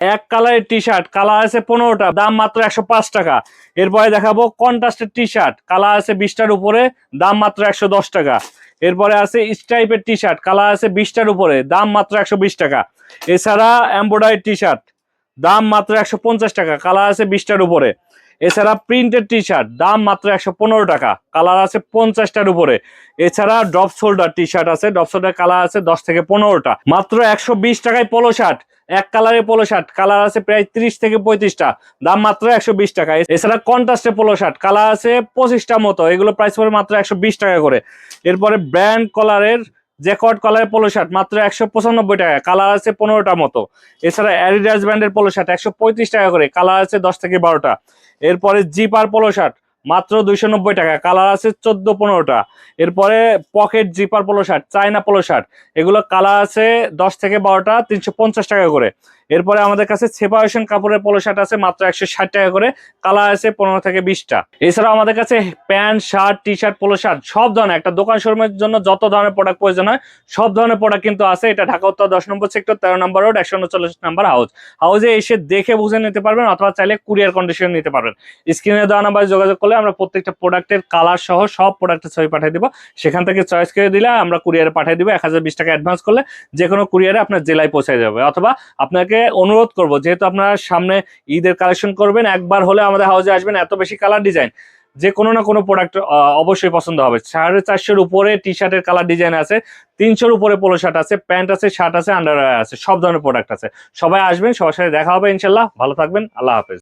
এক কালারের T shirt, colour আছে 15টা, দাম মাত্র 105 টাকা। এরপরে দেখাবো কন্ট্রাস্টের টি শার্ট, কালার আছে 20টার উপরে, দাম মাত্র 110 টাকা। এরপরে আছে স্ট্রাইপের টি শার্ট, কালার আছে 20টার উপরে, দাম মাত্র 120 টাকা। এছাড়া এমব্রয়ডারি টি শার্ট, দাম মাত্র 150 টাকা, কালার আছে 20টার উপরে। এছাড়া প্রিন্টেড টি শার্ট, দাম মাত্র 115 টাকা, কালার আছে 50টার উপরে। এছাড়া ড্রপ শোল্ডার টি শার্ট আছে, ড্রপ শোল্ডার কালার আছে 10 থেকে 15টা, মাত্র 120 টাকায় পোলো শার্ট। এক কালারের পোলো শার্ট, কালার আছে প্রায় 30 থেকে 35টা, দাম মাত্র 120 টাকা। এছাড়া কন্ট্রাস্টে পোলো শার্ট, কালার আছে 25টার মতো, এগুলো প্রাইস পড়ে মাত্র 120 টাকা করে। এরপরে ব্র্যান্ড কলারের জ্যাকওয়ার্ড কলারের পোলো শার্ট মাত্র 195 টাকা, কালার আছে 15টার মতো। এছাড়া অ্যাডিডাস ব্র্যান্ডের পোলো শার্ট 135 টাকা করে, কালার আছে 10 থেকে 12টা। এরপরে জিপার পোলো শার্ট মাত্র 290 টাকা, কালার আছে 14-15টা। এরপরে pocket zipper polo shirt, China polo shirt, এগুলো কালার আছে 10 থেকে 12টা, 350 টাকা করে। এরপরে আমাদের কাছে সেপারেশন কাপড়ের পোলো শার্ট আছে মাত্র 160 টাকা করে, কালার আছে 15 থেকে 20টা। এছাড়াও আমাদের কাছে pant, shirt, T shirt, polo shirt সব ধরনের, একটা দোকান শোরুমের জন্য যত ধরনের প্রোডাক্ট প্রয়োজন হয় সব ধরনের প্রোডাক্ট কিন্তু আছে। এটা ঢাকা উত্তর 10 নম্বর সেক্টর, 13 নম্বর রোড, 139 নম্বর হাউস। হাউসে এসে দেখে বুঝে নিতে পারবেন, অথবা চাইলে কুরিয়ার কন্ডিশন নিতে পারবেন। স্ক্রিনে দেওয়া নাম্বারে যোগাযোগ করলে আমরা প্রত্যেকটা প্রোডাক্টের কালার সহ সব প্রোডাক্টের ছবি পাঠিয়ে দিব। সেখান থেকে চয়েস করে দিলে আমরা কুরিয়ারে পাঠিয়ে দিব। 1020 টাকা অ্যাডভান্স করলে যে কোনো কুরিয়ারে আপনার জেলায় পৌঁছে যাবে। অথবা আপনাকে অনুরোধ করব, যেহেতু আপনারা সামনে ঈদের কালেকশন করবেন, একবার হলে আমাদের হাউসে আসবেন। এত বেশি কালার ডিজাইন, যে কোনো না কোনো প্রোডাক্ট অবশ্যই পছন্দ হবে। 450-এর উপরে টি শার্টের কালার ডিজাইন আছে, 300-এর উপরে পোলো শার্ট আছে, প্যান্ট আছে, শার্ট আছে, আন্ডারওয়্যার আছে, সব ধরনের প্রোডাক্ট আছে। সবাই আসবেন, সবার সাথে দেখা হবে ইনশাল্লাহ। ভালো থাকবেন, আল্লাহ হাফেজ।